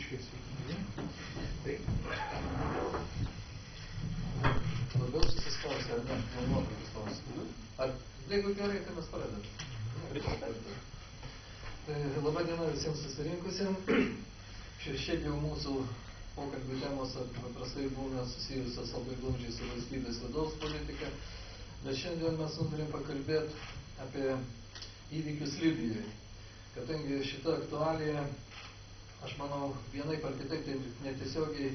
Biškai sveiki. Taip. Labiau susispausė, ar ne? Jau nuotraukos spausė. Ar jeigu gerai, tai mes pradedam. Labą dieną visiems susirinkusiems. Šiaip jau mūsų pokalbių temos paprastai būna susijusios labai glaudžiai su valstybės vidaus politika, bet šiandien mes nutarėm pakalbėti apie įvykius Libijoje. Kadangi šita aktualija, aš manau, vienaip ar kitaip tai netiesiogiai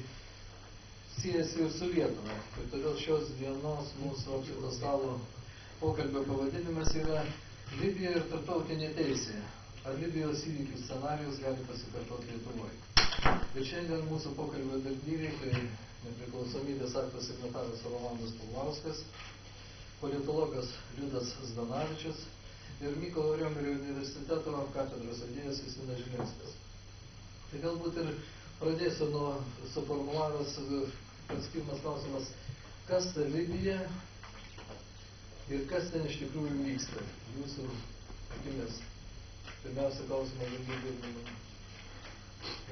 siejasi ir su Lietuva. Ir todėl šios dienos mūsų apšvito stalo pokalbio pavadinimas yra Libija ir tarptautinė teisė. Ar Libijos įvykių scenarijus gali pasikartoti Lietuvoje? Ir šiandien mūsų pokalbio dalyviai, tai nepriklausomybės akto signataras Rolandas Paulauskas, politologas Liudas Zdanavičius ir Mykolo Riomerio universiteto katedros vedėjas Justinas Žilinskas. Tai galbūt ir pradėsiu nuo suformulavęs pats pirmas klausimas, kas ta Libija ir kas ten iš tikrųjų vyksta jūsų akimis. Pirmiausia klausimą galbūt.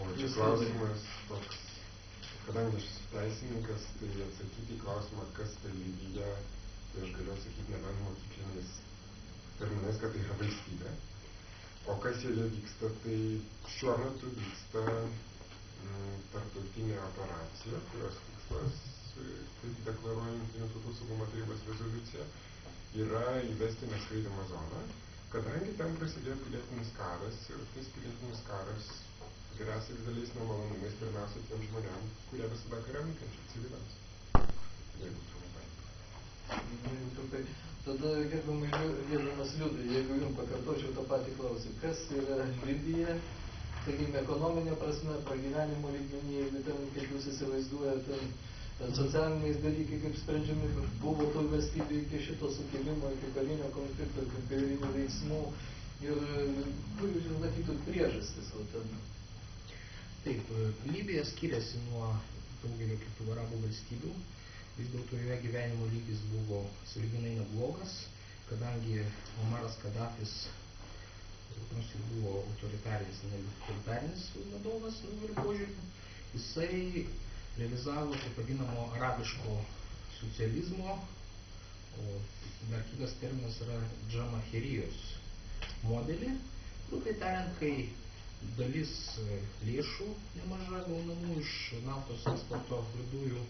O čia klausimas toks, kadangi aš esu teisininkas, tai atsakyti į klausimą, kas tai Libija, tai aš galiu atsakyti nebent mokykliniais terminais, kad tai yra valstybė. O kas joje vyksta, tai šiuo metu vyksta tarptautinė operacija, kurios tikslas, kaip deklaruoja Jungtinių tautų saugumo tarybos rezoliucija, yra įvesti neskraidymą zoną, kadangi ten prasidėjo pilietinis karas ir tas pilietinis karas gresia dideliais nemalonumais pirmiausia tiem žmonėm, kurie visada kare nukenčia, civiliams. Jeigu trumpai. Tada gerbiamas Liudai, jeigu jums pakartočiau tą patį klausimą, kas yra Libija, sakykime, ekonominė prasme, pragyvenimo lygmenį, jeigu ten, kaip jūs įsivaizduojate, socialiniais dalykai, kaip sprendžiami buvo toj valstybė iki šito sukilimo, iki karinio konflikto, iki karinių veiksmų ir kur jūs matytumėt priežastis. Taip, Libija skiriasi nuo daugelio kitų arabų valstybių. Vis dėlto joje gyvenimo lygis buvo sąlyginai neblogas, kadangi Omaras Kadafis, nors ir buvo autoritarinis vadovas daugeliu požiūrių, jisai realizavo taip vadinamo arabiško socializmo, o dar kitas terminas yra džamaherijos modelį. Grubiai tariant, kai dalis lėšų nemaža gaunamų iš naftos eksporto ir dujų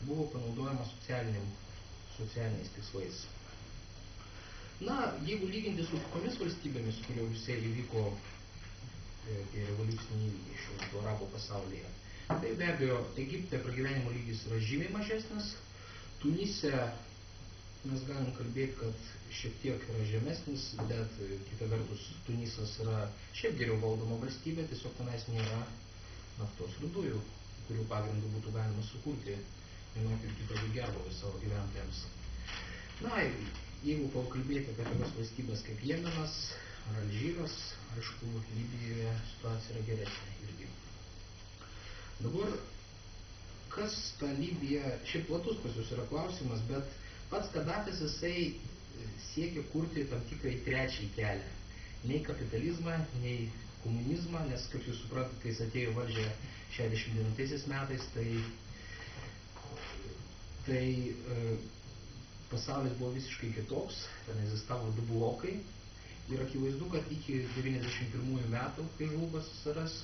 buvo panaudojama socialiniais tikslais. Na, jeigu lyginti su kitomis valstybėmis, kuriuose įvyko revoliuciniai įvykiai šiuo metu arabų pasaulyje, tai be abejo, Egipte pragyvenimo lygis yra žymiai mažesnis, Tunise mes galim kalbėti, kad šiek tiek yra žemesnis, bet kita vertus Tunisas yra šiaip geriau valdoma valstybė, tiesiog tenais nėra naftos ir dujų, kurių pagrindų būtų galima sukurti vienokį ir kitokį gerbūvį savo gyventojams. Na, jeigu pakalbėti apie tokias valstybės kaip Jemenas ar Alžyras, aišku, Libijoje situacija yra geresnė irgi. Dabar, kas ta Libija, šiaip platus pas jūs yra klausimas, bet pats Kadafis jisai siekia kurti tam tikrą trečiąjį kelią. Nei kapitalizmą, nei komunizmą, nes, kaip jūs suprantate, kai jis atėjo valdžią 69 metais, tai pasaulis buvo visiškai kitoks, ten egzistavo du blokai ir akivaizdu, kad iki 91 metų, kai žlugo SSRS,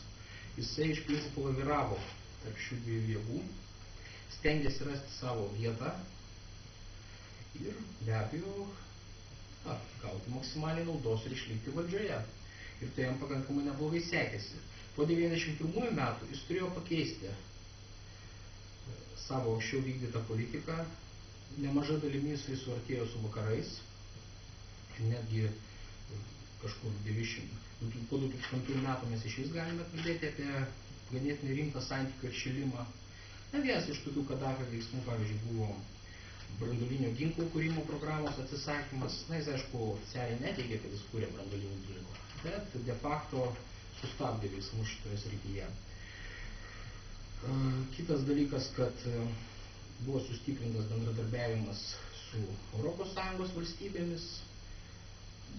jisai iš principo laviravo tarp šių dviejų jėgų, stengėsi rasti savo vietą ir be abejo gauti maksimaliai naudos ir išlikti valdžioje. Ir tai jam pakankamai neblogai sekėsi. Po 91 metų jis turėjo pakeisti savo anksčiau vykdytą politiką, nemaža dalimi jisai suartėjo su vakarais, netgi kažkur po 2000 metų mes išvis galime kalbėti apie ganėtinai rimtą santykių atšilimą. Na, vienas iš tokių Kadafio veiksmų, pavyzdžiui, buvo branduolinio ginklo kūrimo programos atsisakymas. Na, jis aišku oficialiai neteigė, kad jis kūrė branduolinį ginklą, bet de facto sustabdė veiksmus šitoje srityje. Kitas dalykas, kad buvo sustiprintas bendradarbiavimas su ES valstybėmis,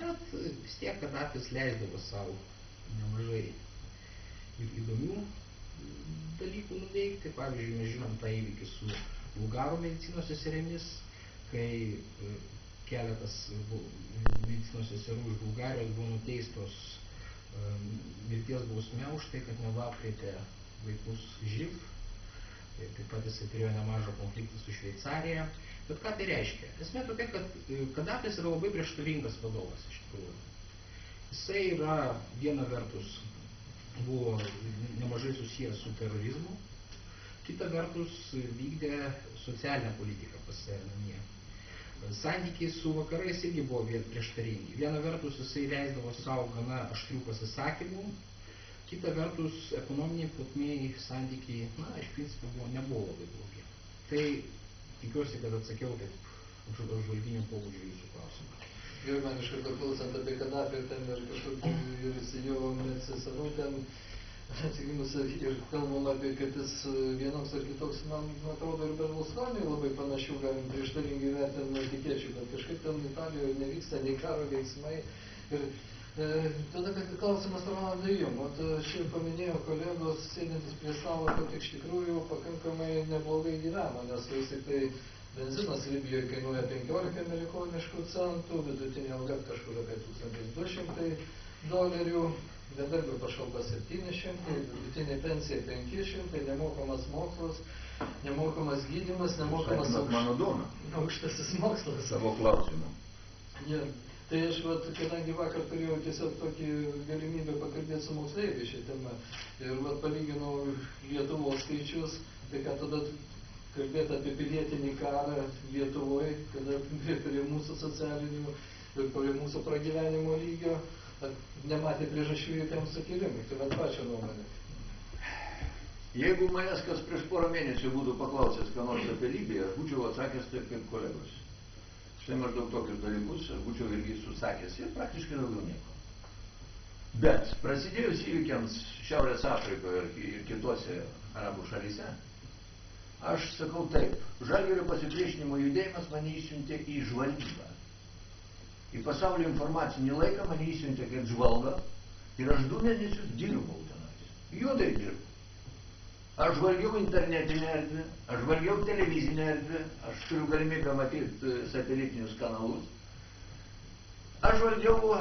bet vis tiek Kadafis leisdavo savo nemažai ir įdomių dalykų nuveikti. Pavyzdžiui, mes žinom tą įvykį su Bulgarų medicinos seserėmis, kai keletas medicinos seserų iš Bulgarijos buvo nuteistos mirties bausme už tai, kad neva apkrėtė vaikus živ. Taip pat jisai turėjo nemažą konfliktą su Šveicarija. Bet ką tai reiškia? Esmė tokia, kad Kadafis yra labai prieštaringas vadovas iš tikrųjų. Jisai yra viena vertus buvo nemažai susijęs su terorizmu, kita vertus vykdė socialinę politiką pas save namie. Santykiai su vakarais irgi buvo prieštaringi. Viena vertus jisai leisdavo savo gana aštrių pasisakymų, kita vertus ekonominiai plotmėj santykiai, iš principo nebuvo labai blogi. Tai tikiuosi, kad atsakiau taip apžvalginio pobūdžio jūsų klausimą. Gerai, man iš karto klausant apie Kadafį, ten ir kažkokį ir įsijo seserų, ten atsigimus ir kalbam apie, kad jis vienoks ar kitoks, man atrodo, ir Berlusconi labai panašių galim prieštaringai vertinti etikečių, bet kažkaip ten Italijoje nevyksta nei karo veiksmai. Ir tada klausimas Rolandai jums, čia paminėjo kolegos, sėdintis prie stalo, kad iš tikrųjų pakankamai neblogai gyveno, nes vis tik tai benzinas Libijoje kainuoja 15 amerikoniškų centų, vidutinė alga kažkur apie $1200, bedarbio pašalpa 700, vidutinė pensija 500, nemokamas mokslas, nemokamas gydymas, nemokamas aukštasis mokslas. Savo klausimu. Ja. Tai aš, kadangi vakar turėjau tiesiog tokį galimybę pakalbėti su moksleiviais šią temą ir palyginau Lietuvos skaičius, tai ką tada kalbėti apie pilietinį karą Lietuvoje, kada prie mūsų socialinių ir prie mūsų pragyvenimo lygio nematė priežasčių jokiam sukilimui. Tai vat pačią nuomonę. Jeigu manęs kas prieš porą mėnesių būtų paklausęs, ką nors apie Libiją, aš būčiau atsakęs taip kaip kolegos. Štai maždaug tokius dalykus aš būčiau irgi susakęs ir praktiškai daugiau nieko. Bet prasidėjus įvykiams Šiaurės Afrikoje ir kitose arabų šalyse, aš sakau taip, Žalgirio pasipriešinimo judėjimas mane išsiuntė į žvalgybą. Į pasaulio informacinį laiką mane išsiuntė kaip žvalgą ir aš 2 mėnesius dirbau tenais. Juodai dirbau. Aš žvalgiau internetinę erdvę, aš žvalgiau televizinę erdvę, aš turiu galimybę matyti satelitinius kanalus. Aš žvalgiau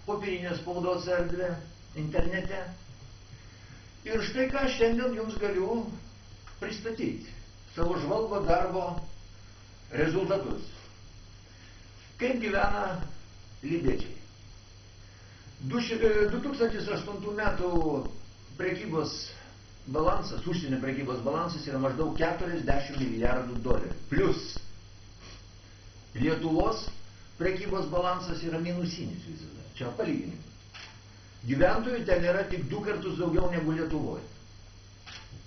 popierinės spaudos erdvę internete. Ir štai ką šiandien jums galiu pristatyti savo žvalgo darbo rezultatus. Kaip gyvena libiečiai? 2008 metų prekybos balansas, užsienio prekybos balansas yra maždaug $40 milijardų. Plius Lietuvos prekybos balansas yra minusinis visada. Čia palyginimas. Gyventojų ten yra tik 2 kartus daugiau negu Lietuvoje.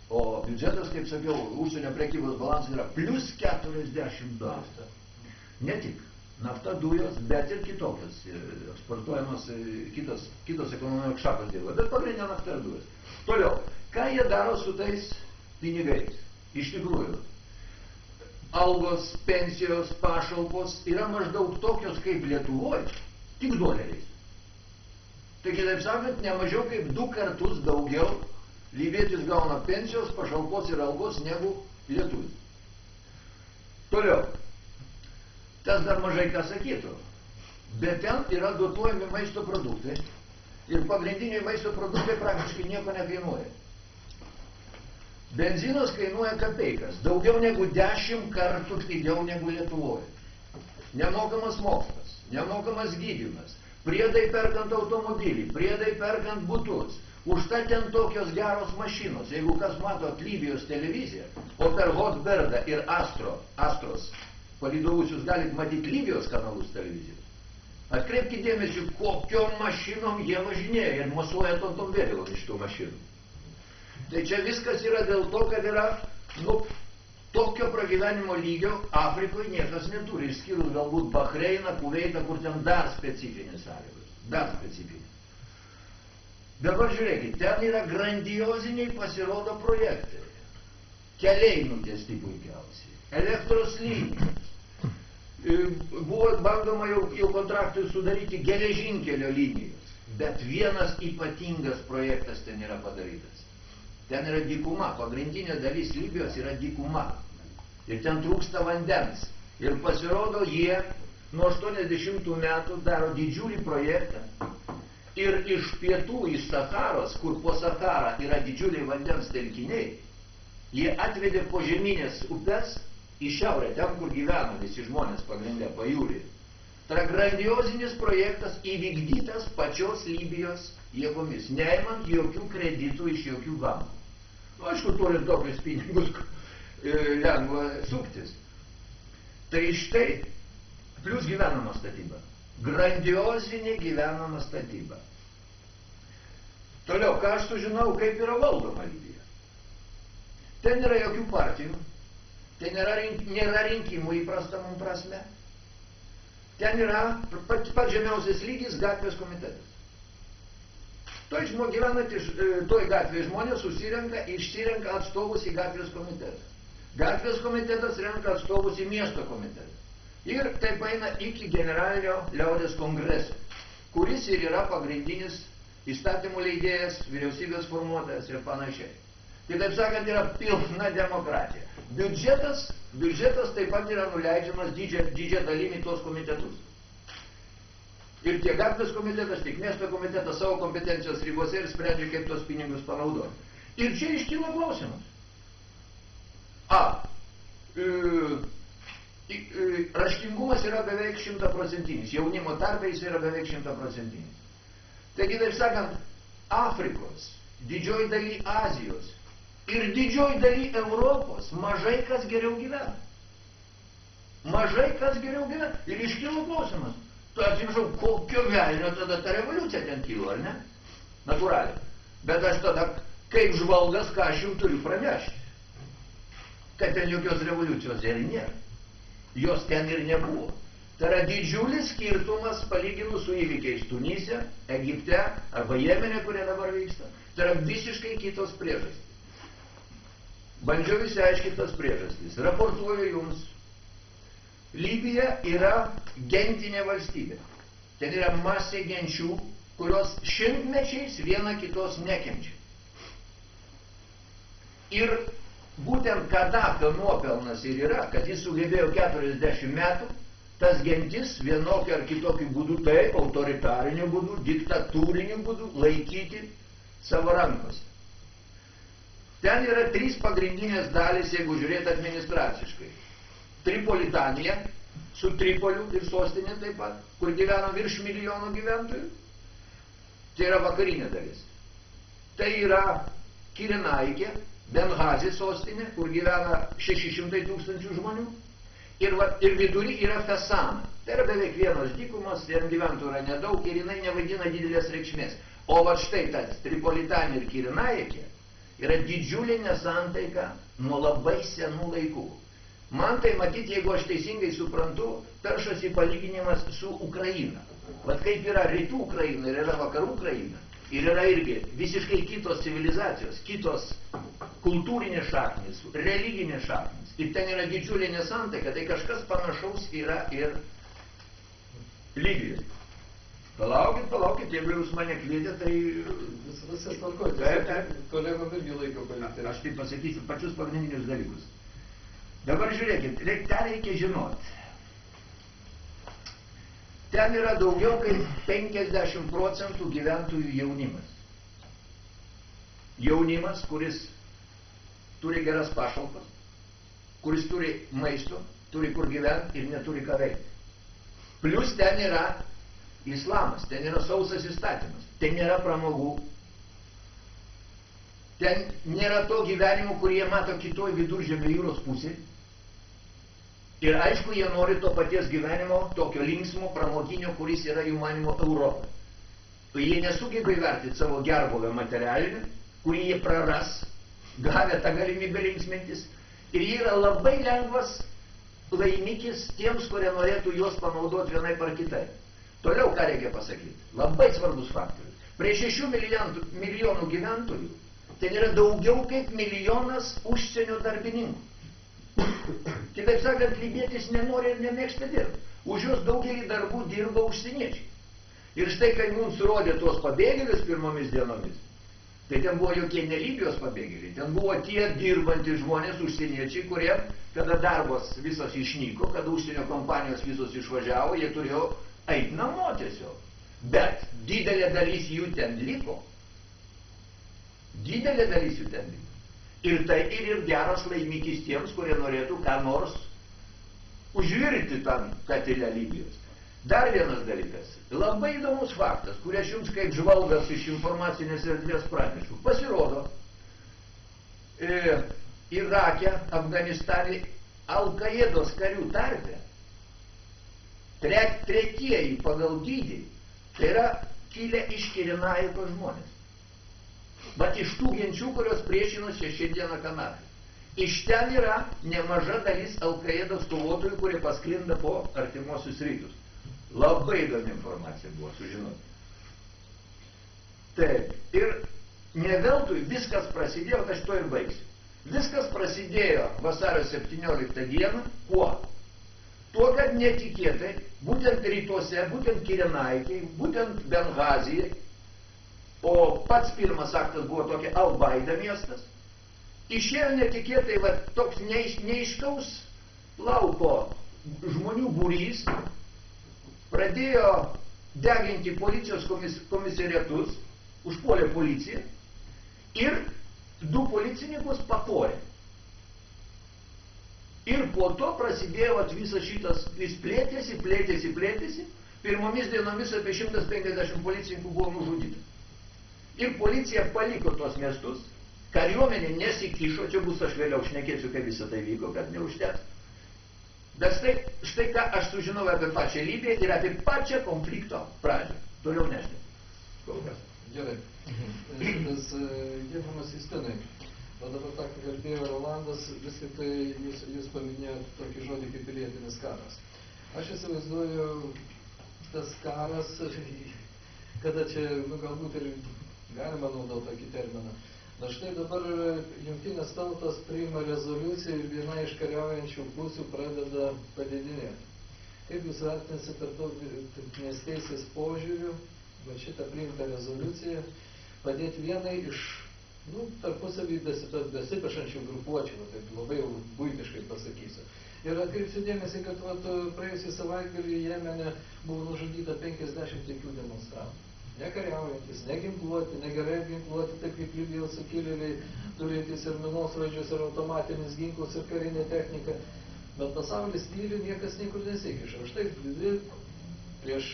O biudžetas, kaip sakiau, užsienio prekybos balansas yra plus $40. Ne tik nafta, dujos, bet ir kitokios eksportuojamos kitos ekonomikos šakos dirba. Bet pagrindinė nafta ir dujos. Toliau, ką jie daro su tais pinigais? Iš tikrųjų, algos, pensijos, pašalpos yra maždaug tokios kaip Lietuvoje, tik doleriais. Tai kitaip sakant, ne mažiau kaip 2 kartus daugiau libietis gauna pensijos, pašalpos ir algos negu lietuvis. Toliau, tas dar mažai ką sakytų, bet ten yra dotuojami maisto produktai ir pagrindiniai maisto produktai praktiškai nieko nekainuoja. Benzinas kainuoja kapeikas, daugiau negu 10 kartų pigiau negu Lietuvoje. Nemokamas mokslas, nemokamas gydymas, priedai perkant automobilį, priedai perkant butus. Užtat ten tokios geros mašinos. Jeigu kas matot Libijos televiziją, o per Hotberdą ir Astros palydovus jūs galite matyti Libijos kanalus televizijos. Atkreipkite dėmesį, kokiom mašinom jie važinėja ir mosuoja tom vėliavom iš tų mašinų. Tai čia viskas yra dėl to, kad yra, tokio pragyvenimo lygio Afrikoje niekas neturi, išskyrus galbūt Bahreiną, Kuveitą, kur ten dar specifinės sąlygos. Dar specifinės. Dabar žiūrėkit, ten yra grandioziniai pasirodo projektai. Keliai nutiesti puikiausiai. Elektros linijos. Buvo bandoma jau kontraktui sudaryti geležinkelio linijos. Bet vienas ypatingas projektas ten yra padarytas. Ten yra dykuma, pagrindinė dalis Libijos yra dykuma. Ir ten trūksta vandens. Ir pasirodo, jie nuo 80 metų daro didžiulį projektą. Ir iš pietų, iš Saharos, kur po Saharą yra didžiuliai vandens telkiniai, jie atvedė požeminės upes į šiaurę, ten, kur gyvena visi žmonės pagrindė pajūrį. Tai yra grandiozinis projektas įvykdytas pačios Libijos jėgomis, neimant jokių kreditų iš jokių bankų. Nu, aišku, turint tokius pinigus, lengva suktis. Tai štai, plus gyvenama statyba. Grandiozinė gyvenama statyba. Toliau, ką aš sužinau, kaip yra valdoma Libija. Ten nėra jokių partijų, ten nėra rinkimų įprasta mums prasme. Ten yra pats žemiausias lygis gatvės komitetas. Toj gatvėje žmonės susirenka ir išsirenka atstovus į gatvės komitetą. Gatvės komitetas renka atstovus į miesto komitetą. Ir taip eina iki generalinio liaudės kongreso, kuris ir yra pagrindinis įstatymų leidėjas, vyriausybės formuotojas ir panašiai. Kitaip sakant, yra pilna demokratija. Biudžetas taip pat yra nuleidžiamas didžią dalimi tos komitetus. Ir tiek gatvės komitetas, tiek miesto komitetas savo kompetencijos ribose ir sprendžia, kaip tos pinigus panaudoti. Ir čia iškyla klausimas. Raštingumas yra beveik 100%, jaunimo tarpe jis yra beveik 100%. Taigi, taip sakant, Afrikos, didžioji daly Azijos ir didžioji daly Europos mažai kas geriau gyvena. Mažai kas geriau gyvena. Ir iškilo klausimas. Tu atsiprašau, kokio velnio tada ta revoliucija ten kilo, ar ne? Natūraliai. Bet aš tada, kaip žvalgas, ką aš jums turiu pranešti. Kad ten jokios revoliucijos ir nėra. Jos ten ir nebuvo. Tai yra didžiulis skirtumas palyginus su įvykiais Tunise, Egipte arba Jemene, kurie dabar vyksta. Tai yra visiškai kitos priežastys. Bandžiau išsiaiškinti tas priežastys. Raportuoju jums. Libija yra gentinė valstybė. Ten yra masė genčių, kurios šimtmečiais viena kitos nekenčia. Ir būtent Kadafio nuopelnas ir yra, kad jis sugebėjo 40 metų tas gentis vienokiu ar kitokiu būdu, taip, autoritariniu būdu, diktatūriniu būdu laikyti savo rankose. Ten yra 3 pagrindinės dalys, jeigu žiūrėti administraciškai. Tripolitanija, su Tripoliu ir sostinė taip pat, kur gyvena virš milijono gyventojų. Tai yra vakarinė dalis. Tai yra Kirinaikė, Benghazė sostinė, kur gyvena 600 000 žmonių. Ir vidury yra Fesana. Tai yra beveik vienos dykumos, ten gyventojų yra nedaug ir jinai nevaidina didelės reikšmės. O va štai tas Tripolitanija ir Kirinaikė yra didžiulė nesantaika nuo labai senų laikų. Man tai matyti, jeigu aš teisingai suprantu, peršasi palyginimas su Ukraina. Vat kaip yra rytų Ukraina ir yra vakarų Ukraina. Ir yra irgi visiškai kitos civilizacijos, kitos kultūrinės šaknys, religinės šaknys. Ir ten yra didžiulė nesantaika, tai kažkas panašaus yra ir Libijoje. Palaukit, jeigu jūs mane kvietė, tai... Viskas tvarkoj, kolegom irgi laiko palikti. Aš taip pasakysiu pačius pagrindinius dalykus. Dabar žiūrėkit, tą reikia žinoti. Ten yra daugiau kaip 50% gyventojų jaunimas. Jaunimas, kuris turi geras pašalpas, kuris turi maisto, turi kur gyventi ir neturi ką veikti. Plius ten yra islamas, ten yra sausas įstatymas, ten nėra pramogų, ten nėra to gyvenimo, kurį jie mato kitoj Viduržemio jūros pusėje. Ir aišku, jie nori to paties gyvenimo, tokio linksmo, pramoginio, kuris yra jų manimo Europoje. Jie nesugeba įvertinti savo gerbuvę materialinį, kurį jie praras, gavę tą galimybę linksmintis. Ir jie yra labai lengvas laimikis tiems, kurie norėtų juos panaudoti vienai par kitai. Toliau, ką reikia pasakyti? Labai svarbus faktorius. Prie 6 milijonų gyventojų ten yra daugiau kaip 1 milijonas užsienio darbininkų. Kitaip sakant, libietis nenori ir nemėgsta dirbti. Už juos daugelį darbų dirba užsieniečiai. Ir štai, kai mums rodė tuos pabėgėlius pirmomis dienomis, Tai ten buvo jokie ne Libijos pabėgėliai, ten buvo tie dirbantys žmonės, užsieniečiai, kurie, kada darbas visas išnyko, kada užsienio kompanijos visos išvažiavo, jie turėjo eiti namo tiesiog. Bet didelė dalis jų ten liko. Didelė dalis jų ten liko. Ir tai ir geras laimikis tiems, kurie norėtų ką nors užvirti tam katilę Libijos. Dar vienas dalykas. Labai įdomus faktas, kurį aš jums kaip žvalgas iš informacinės erdvės pranešu. Pasirodo, Irake, Afganistane, Al-Qaidos karių tarpe tretieji pagal dydį, tai yra kilę iš Kirenaiko žmonės. Bet iš tų genčių, kurios priešinosi šiandieną Kanadai. Iš ten yra nemaža dalis Al-Qaidos kovotojų, kurie pasklinda po artimuosius rytus. Labai įdomi informacija buvo sužinoti. Taip, ir ne veltui viskas prasidėjo, aš to ir baigsiu. Viskas prasidėjo vasario 17 dieną, kuo? Tuo, kad netikėtai, būtent rytuose, būtent Kirenaikai, būtent Bengazijai, o pats pirmas aktas buvo tokia Al-Baida miestas, išėjo netikėtai toks neiškaus lauko žmonių būrys, pradėjo deginti policijos komisariatus, užpuolė policiją ir 2 policininkus pakorė. Ir po to prasidėjo visas šitas, jis plėtėsi. Pirmomis dienomis apie 150 policininkų buvo nužudyta. Ir policija paliko tos miestus, kariuomenė nesikišo, čia bus aš vėliau šnekėsiu, kaip visą tai vyko, kad neužteks. Bet štai ką aš sužinojau apie pačią Libiją ir apie pačią konflikto pradžią. Toliau nešnekėsiu. Kol kas. Gerai. Šitas gerbiamas Justinai. O dabar tą, ką kalbėjo Rolandas, vis tik tai jūs paminėjot tokį žodį kaip pilietinis karas. Aš įsivaizduoju, tas karas, kada čia, galbūt ir galima naudoti tokį terminą. Na štai dabar Jungtinės tautos priima rezoliuciją ir viena iš kariaujančių pusių pradeda padidinėti. Kaip jūs vertinsite tarptautinės teisės požiūrių, va šitą priimtą rezoliuciją, padėti vienai iš tarpusavį besipešančių grupuočių, taip labai jau buitiškai pasakysiu. Ir atkreipsiu dėmesį, kad praėjusį savaitgalį Jemene buvo nužudyta 55 demonstrantų. Nekariaujantis, neginkluoti, negerai ginkluoti, taip kaip Libijos sukilėliai, turintys ir minosvaidžius, ir automatinius ginklus, ir karinę techniką. Bet pasaulis tyli, niekas niekur nesikiša. Štai prieš,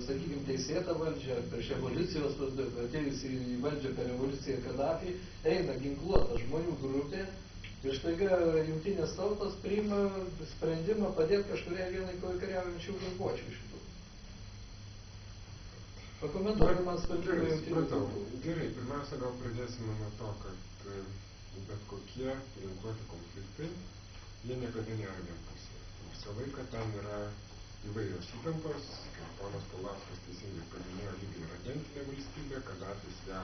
sakykime, teisėtą valdžią, prieš evoliucijos, atėjus į valdžią per evoliuciją Kadafį, eina ginkluota žmonių grupė ir štaiga Jungtinės tautos priima sprendimą padėti kažkuriai vienai kariaujančių grupuočių šitų. Pakomentuoti man sprendimą Jungtinių tautų. Gerai, pirmiausia, gal pradėsime nuo to, kad bet kokie ginkluoti konfliktai, jie niekada nėra vienpusė. Visą laiką ten yra įvairios įtampos, kaip ponas Paulauskas teisingai paminėjo, Libija yra agentinė valstybė, Kadafis ją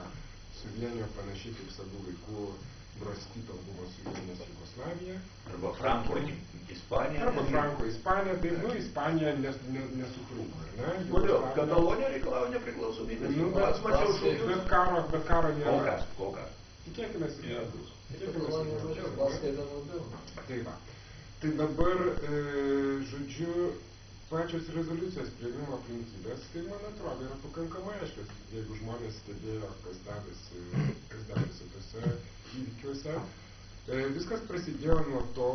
suvienijo panašiai kaip savų laikų Brostito buvo suvienijęs Jugoslavija. Arba Franko Ispanija. Tai Ispanija nesutrūko, ar ne? Kodėl? Katalonija reikalavo nepriklausomybės. Pats mačiau šūkius. Bet karo nėra. Kol kas. Tikėkime, ir bus. Katalonija mažiau, Baskaidą labiau. Tai va. Tai dabar, žodžiu, pačios rezoliucijos priėmimo aplinkybės, tai man atrodo, yra pakankamai aiškios. Jeigu žmonės stebėjo, kas dedasi tose įvykiuose. Viskas prasidėjo nuo to,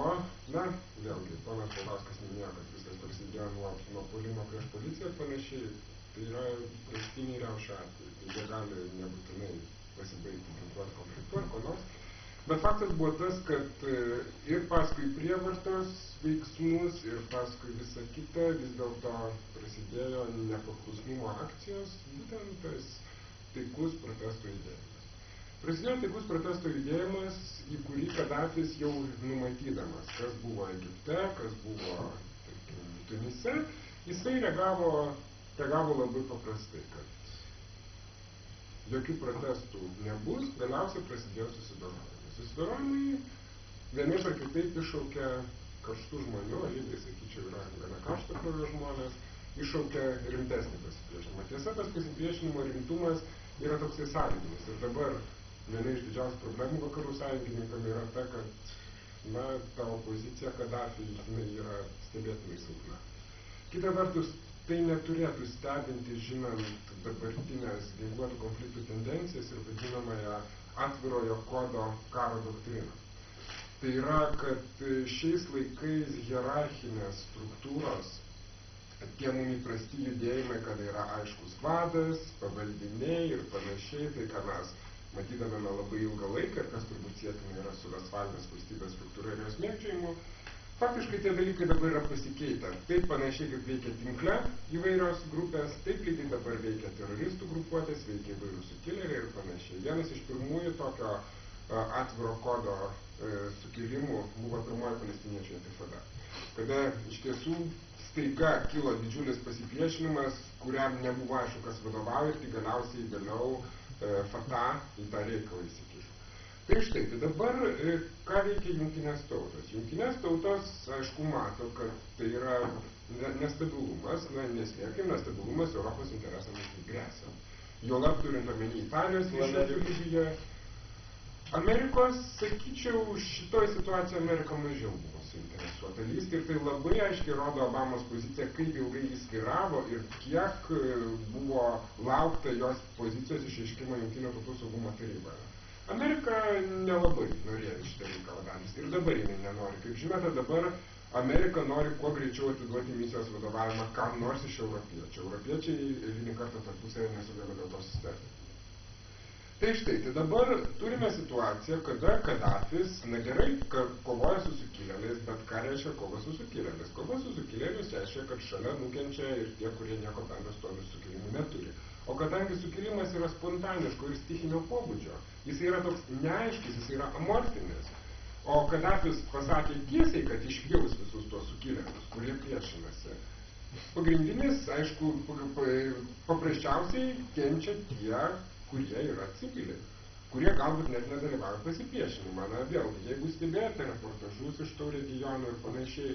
vėlgi, ponas Paulauskas minėjo, kad viskas prasidėjo nuo puolimo prieš policiją ir panašiai. Tai yra prastiniai riaušių atvejai. Tai jie gali nebūtinai pasibaigti ginkluoti konfliktu ar ko nors. Bet faktas buvo tas, kad ir paskui prievartos veiksmus, ir paskui visą kitą vis dėlto prasidėjo nepaklusnumo akcijos, būtent tas taikus protesto judėjimas. Prasidėjo taikus protesto judėjimas, į kurį Kadafis jau numatydamas, kas buvo Egipte, kas buvo Tunise, jisai reagavo labai paprastai, kad jokių protestų nebus, galiausiai prasidėjo susidorojimai. Susidorojimai vienaip ar kitaip iššaukia karštų žmonių, lygiai sakyčiau, yra gana karštakraujo žmonės, iššaukia rimtesnį pasipriešinimą. Tiesa, tas pasipriešinimo rimtumas yra toksai sąlyginis. Ir dabar viena iš didžiausių problemų vakarų sąjungininkam yra ta, kad na, ta opozicija Kadafiui yra stebėtinai silpna. Kita vertus, tai neturėtų stebinti, žinant dabartinės ginkluotų konfliktų tendencijas ir vadinamąją atvirojo kodo karo doktriną. Tai yra, kad šiais laikais hierarchinės struktūros, tie mum įprasti judėjimai, kada yra aiškus vadas, pavaldiniai ir panašiai, tai ką mes matydavome labai ilgą laiką ir kas turbūt sietina yra su Vestfalinės valstybės struktūra ir jos mėgdžiojimu, faktiškai tie dalykai dabar yra pasikeitę. Taip panašiai kaip veikia tinkle įvairios grupės, taip lygiai dabar veikia teroristų grupuotės, veikia įvairių sukilėliai ir panašiai. Vienas iš pirmųjų tokio atviro kodo sukilimų buvo pirmoji palestiniečių intifada, kada iš tiesų staiga kilo didžiulis pasipriešinimas, kuriam nebuvo aišku, kas vadovauja, ir galiausiai vėliau Fatah į tą reikalą įsikišo. Tai štai, tai dabar ką veikia Jungtinės tautos? Jungtinės tautos, aišku, mato, kad tai yra nestabilumas, neslėpkim, nestabilumas Europos interesams gresia. Juolab turint omeny Italijos išlaidų Libijoje. Amerikos, sakyčiau, šitoj situacijoje Amerika mažiau buvo suinteresuota lysti ir tai labai aiškiai rodo Obamos poziciją, kaip ilgai jis kairavo ir kiek buvo laukta jos pozicijos išreiškimo Jungtinių tautų saugumo taryboje. Amerika nelabai norėjo šitą reikalą dalis ir dabar jinai nenori. Kaip žinote, dabar Amerika nori kuo greičiau atiduoti misijos vadovavimą kam nors iš europiečių. Europiečiai eilinį kartą tarpusavėje nesugeba dėl to susitarti. Tai štai, tai dabar turime situaciją, kada Kadafis, na gerai, kovoja su sukilėliais, bet ką reiškia kova su sukilėliais? Kova su sukilėliais reiškia, kad šalia nukenčia ir tie, kurie nieko bendro su tokiu sukilimu neturi. O kadangi sukilimas yra spontaniško ir stichinio pobūdžio, jis yra toks neaiškus, jis yra amorfinis. O Kadafis pasakė tiesiai, kad išpjaus visus tuos sukilėlius, kurie priešinasi. Pagrindinis, aišku, paprasčiausiai kenčia tie, kurie yra civiliai, kurie galbūt net nedalyvauja pasipriešinimą. Na vėlgi, jeigu stebėjote reportažus iš to regiono ir panašiai,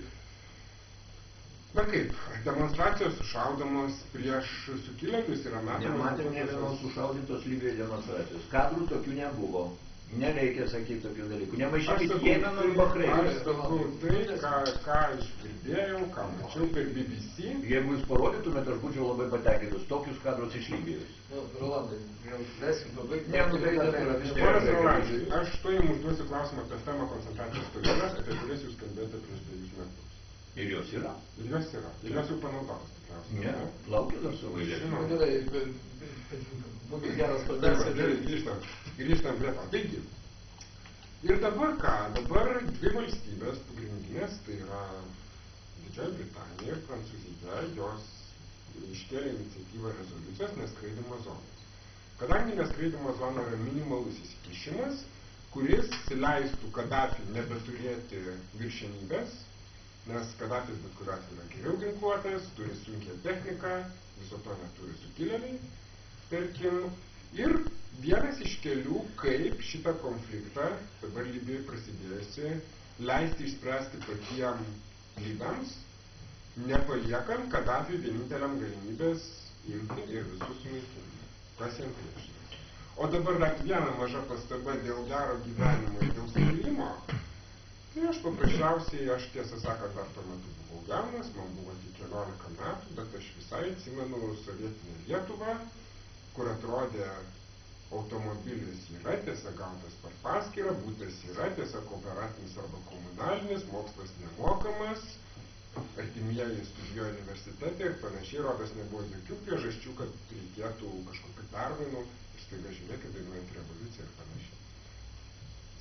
na kaip, demonstracijos sušaudomos prieš sukilėlius yra metamas. Nematėm nė vienos sušaudytos Libijoje demonstracijos. Kadrų tokių nebuvo. Nereikia sakyti tokių dalykų. Nemaišykit Jemeno ir Bahreino. Aš sakau tai, ką aš girdėjau, ką mačiau per BBC. Jeigu jūs parodytumėte, aš būčiau labai patenkintas tokius kadrus iš Libijos. Rolandai, leisim pabaigti. Ne, nu tai yra visiškai. Ponas Rolandai, aš to jums užduosiu klausimą apie temą koncentracijos stovyklas, apie kurias jūs kalbėjote prieš 2 metus. Ir jos yra? Ir jos yra. Ir jos jau panaudotos tikriausiai. Ne, laukia dar savo eilės. Gerai, būtų geras pradėsiu. Grįžtam prie to. Taigi, ir dabar ką? Dabar 2 valstybės pagrindinės, tai yra Didžioji Britanija ir Prancūzija, jos iškėlė iniciatyvą rezoliucijos neskraidimo zonos. Kadangi neskraidimo zona yra minimalus įsikišimas, kuris leistų Kadafiui nebeturėti viršenybės, nes Kadafis bet kuriuo atveju yra geriau ginkluotas, turi sunkią techniką, viso to neturi sukilėliai, tarkim. Ir vienas iš kelių, kaip šitą konfliktą, dabar Libijoje prasidėjusi, leisti išspręsti patiem lybams, nepaliekant Kadafiui vieninteliam galimybės imti ir visus sunaikinti. Kas jam priešinasi. O dabar dar viena maža pastaba dėl gero gyvenimo ir dėl sukilimo. Tai aš paprasčiausiai, aš tiesą sakant, dar tuo metu buvau jaunas, man buvo tik 14 metų, bet aš visai atsimenu sovietinę Lietuvą, kur atrodė automobilis yra, tiesa gautas per paskyrą, būtas yra, tiesa kooperatinis arba komunalinis, mokslas nemokamas, artimieji studijuoja universitete ir panašiai, rodos nebuvo jokių priežasčių, kad reikėtų kažkokių permainų ir staiga žiūrėkit, dainuojant revoliuciją ir panašiai.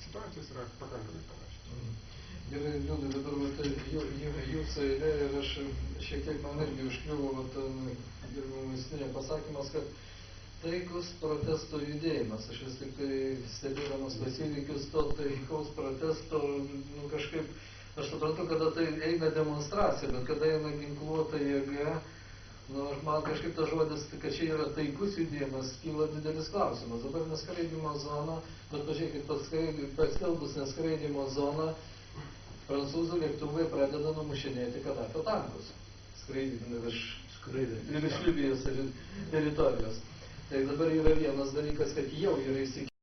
Situacijos yra pakankamai panašiai. Gerai, Liudai, dabar jūsų eilė ir aš šiek tiek man irgi užkliuvo gerbiamas pasakymas, kad taikus protesto judėjimas. Aš vis tik tai stebėdamas tas įvykius, to taikaus protesto, kažkaip, aš suprantu, kada tai eina demonstracija, bet kada eina ginkluota jėga, man kažkaip tas žodis, kad čia yra taikus judėjimas, kyla didelis klausimas. Dabar neskraidimo zona, bet pažiūrėkit, paskelbus neskraidimo zoną, prancūzų lėktuvai pradeda numušinėti Kadafio tankus, skraidydami virš Libijos teritorijos. Tai dabar yra vienas dalykas, kad jau yra įsikėlę.